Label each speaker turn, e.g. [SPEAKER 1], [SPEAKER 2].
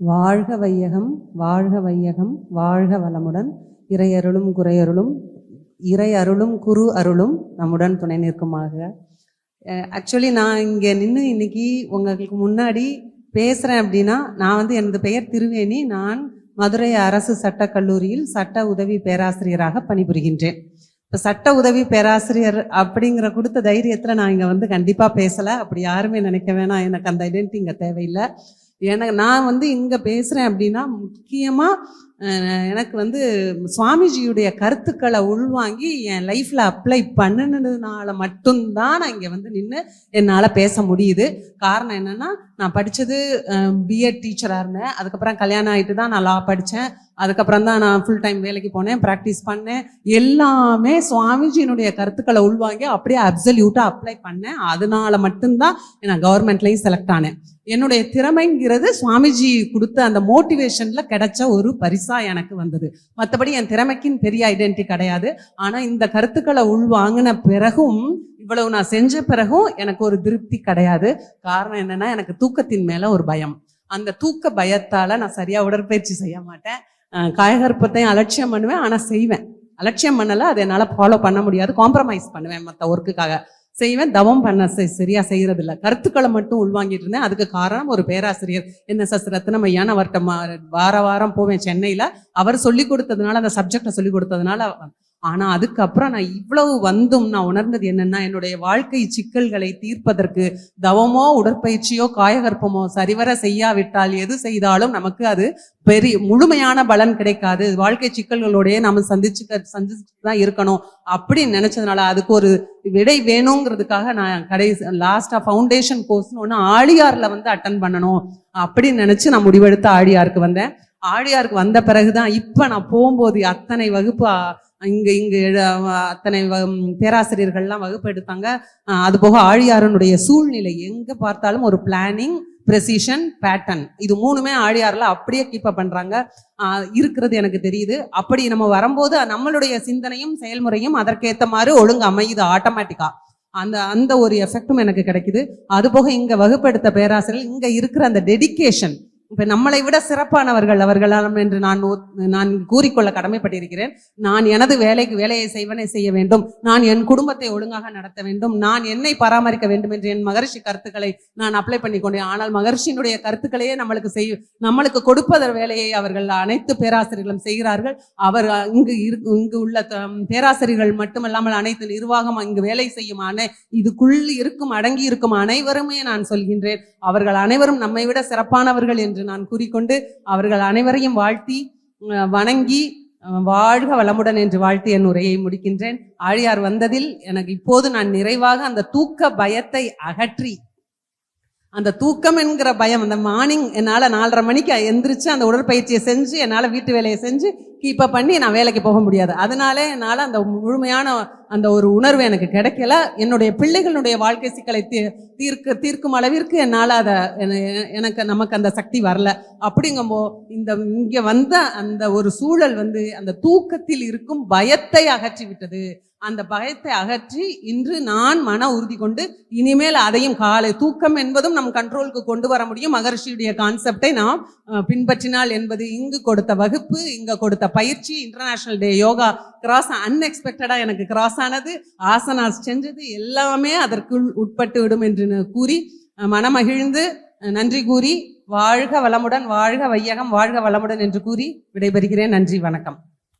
[SPEAKER 1] வாழ்க வையகம், வாழ்க வையகம், வாழ்க வளமுடன். இறையருளும் குறையருளும், இறை அருளும் குரு அருளும் நம்முடன் துணை நிற்குமாக. ஆக்சுவலி நான் இங்கே நின்று இன்னைக்கு உங்களுக்கு முன்னாடி பேசுகிறேன் அப்படின்னா, நான் எனது பெயர் திருவேணி. நான் மதுரை அரசு சட்டக்கல்லூரியில் சட்ட உதவி பேராசிரியராக பணிபுரிகின்றேன். இப்போ சட்ட உதவி பேராசிரியர் அப்படிங்கிற கொடுத்த தைரியத்தில் நான் இங்கே கண்டிப்பாக பேசலை. அப்படி யாருமே நினைக்க வேணாம், எனக்கு அந்த ஐடென்டிட்டி இங்கே தேவையில்லை. எனக்கு நான் இங்கே பேசுகிறேன் அப்படின்னா முக்கியமாக எனக்கு சுவாமிஜியுடைய கருத்துக்களை உள்வாங்கி என் லைஃப்பில் அப்ளை பண்ணினதுனால மட்டும்தான் நான் இங்கே நின்று என்னால் பேச முடியுது. காரணம் என்னென்னா, நான் படித்தது பிஎட் டீச்சராக இருந்தேன். அதுக்கப்புறம் கல்யாணம் ஆகிட்டு தான் நான் லா படித்தேன். அதுக்கப்புறம் தான் நான் ஃபுல் டைம் வேலைக்கு போனேன், ப்ராக்டிஸ் பண்ணேன். எல்லாமே சுவாமிஜியினுடைய கருத்துக்களை உள்வாங்கி அப்படியே அப்சல்யூட்டாக அப்ளை பண்ணேன். அதனால மட்டும்தான் நான் கவர்மெண்ட்லேயும் செலக்ட் ஆனேன். என்னுடைய திறமைங்கிறது சுவாமிஜி கொடுத்த அந்த மோட்டிவேஷன்ல கிடைச்ச ஒரு பரிசா எனக்கு வந்தது. மற்றபடி என் திறமைக்குன்னு பெரிய ஐடென்டிட்டி கிடையாது. ஆனா இந்த கருத்துக்களை உள்வாங்கின பிறகும், இவ்வளவு நான் செஞ்ச பிறகும் எனக்கு ஒரு திருப்தி கிடையாது. காரணம் என்னன்னா, எனக்கு தூக்கத்தின் மேல ஒரு பயம். அந்த தூக்க பயத்தால நான் சரியா உடற்பயிற்சி செய்ய மாட்டேன். காயகற்பத்தையும் அலட்சியம் பண்ணுவேன், ஆனா செய்வேன். அலட்சியம் பண்ணல, அதை என்னால ஃபாலோ பண்ண முடியாது. காம்ப்ரமைஸ் பண்ணுவேன், மற்ற ஒர்க்குக்காக செய்வேன். தவம் பண்ண சரியா செய்யறது இல்லை. கருத்துக்களை மட்டும் உள்வாங்கிட்டு இருந்தேன். அதுக்கு காரணம் ஒரு பேராசிரியர் NSS ரத்னமையான, அவர்கிட்ட வாரம் போவேன் சென்னையில. அவர் சொல்லி கொடுத்ததுனால, அந்த சப்ஜெக்டை சொல்லி கொடுத்ததுனால. ஆனா அதுக்கப்புறம் நான் இவ்வளவு நான் உணர்ந்தது என்னன்னா, என்னுடைய வாழ்க்கை சிக்கல்களை தீர்ப்பதற்கு தவமோ உடற்பயிற்சியோ காயகற்பமோ சரிவர செய்யாவிட்டால் எது செய்தாலும் நமக்கு அது முழுமையான பலன் கிடைக்காது. வாழ்க்கை சிக்கல்களோடய நம்ம சந்திச்சுட்டு தான் இருக்கணும் அப்படின்னு நினைச்சதுனால, அதுக்கு ஒரு விடை வேணுங்கிறதுக்காக நான் லாஸ்டா ஃபவுண்டேஷன் கோர்ஸ்னு ஒன்று ஆழியார்ல அட்டன் பண்ணணும் அப்படின்னு நினைச்சு நான் முடிவெடுத்து ஆழியாருக்கு வந்தேன். ஆழியாருக்கு வந்த பிறகுதான் இப்ப நான் போகும்போது அத்தனை வகுப்பு இங்க அத்தனை பேராசிரியர்கள்லாம் வகுப்பு எடுத்தாங்க. அது போக ஆழியாரனுடைய சூழ்நிலை எங்க பார்த்தாலும் ஒரு பிளானிங், ப்ரெசிஷன், பேட்டர்ன், இது மூணுமே ஆழியார்ல அப்படியே கீப்பப் பண்றாங்க இருக்கிறது எனக்கு தெரியுது. அப்படி நம்ம வரும்போது நம்மளுடைய சிந்தனையும் செயல்முறையும் அதற்கேற்ற மாதிரி ஒழுங்கு அமையுது ஆட்டோமேட்டிக்கா. அந்த ஒரு எஃபெக்டும் எனக்கு கிடைக்குது. அது போக இங்க வகுப்பெடுத்த பேராசிரியர்கள் இங்க இருக்கிற அந்த டெடிகேஷன், இப்ப நம்மளை விட சிறப்பானவர்கள் அவர்களாம் என்று நான் கூறிக்கொள்ள கடமைப்பட்டிருக்கிறேன். நான் எனது வேலையை செய்ய வேண்டும், நான் என் குடும்பத்தை ஒழுங்காக நடத்த வேண்டும், நான் என்னை பராமரிக்க வேண்டும் என்று என் மகர்ஷி கருத்துக்களை நான் அப்ளை பண்ணி கொண்டேன். ஆனால் மகர்ஷியினுடைய கருத்துக்களையே நம்மளுக்கு கொடுப்பதர் வேலையை அவர்கள் அனைத்து பேராசிரியர்களும் செய்கிறார்கள். அவர் இங்கு உள்ள பேராசிரியர்கள் மட்டுமல்லாமல் அனைத்து நிர்வாகம், இங்கு வேலை செய்யும் இதுக்குள் அடங்கி இருக்கும் அனைவருமே நான் சொல்கின்றேன், அவர்கள் அனைவரும் நம்மை விட சிறப்பானவர்கள் என்று நான் கூறிக்கொண்டு அவர்கள் அனைவரையும் வாழ்த்தி வணங்கி வாழ்க வளமுடன் என்று வாழ்த்தி என் உரையை முடிக்கின்றேன். ஆழியார் வந்ததில் எனக்கு இப்போது நான் நிறைவாக அந்த தூக்க பயத்தை அகற்றி, அந்த தூக்கம் என்கிற பயம், அந்த மார்னிங் என்னால் 4:30 மணிக்கு எந்திரிச்சு அந்த உடற்பயிற்சியை செஞ்சு என்னால் வீட்டு வேலையை செஞ்சு கீப்பப் பண்ணி நான் வேலைக்கு போக முடியாது. அதனாலே என்னால் அந்த முழுமையான அந்த ஒரு உணர்வு எனக்கு கிடைக்கல. என்னுடைய பிள்ளைகளுடைய வாழ்க்கை சிக்கலை தீர்க்கும் அளவிற்கு என்னால் நமக்கு அந்த சக்தி வரல. அப்படிங்கும்போ இங்க வந்த அந்த ஒரு சூழல் அந்த தூக்கத்தில் இருக்கும் பயத்தை அகற்றி விட்டது. அந்த பயத்தை அகற்றி இன்று நான் மன உறுதி கொண்டு இனிமேல் அதையும் காலை தூக்கம் என்பதும் நம் கண்ட்ரோலுக்கு கொண்டு வர முடியும். மகர்ஷியுடைய கான்செப்டை நாம் பின்பற்றினால் என்பது இங்கு கொடுத்த வகுப்பு, இங்க கொடுத்த பயிற்சி, இன்டர்நேஷனல் டே யோகா கிராஸ் அன்எக்ஸ்பெக்டடா எனக்கு கிராஸ் ஆனது, ஆசனாஸ் செஞ்சது எல்லாமே அதற்குள் உட்பட்டு விடும் என்று கூறி மனமகிழ்ந்து நன்றி கூறி வாழ்க வளமுடன், வாழ்க வையகம், வாழ்க வளமுடன் என்று கூறி விடைபெறுகிறேன். நன்றி, வணக்கம்.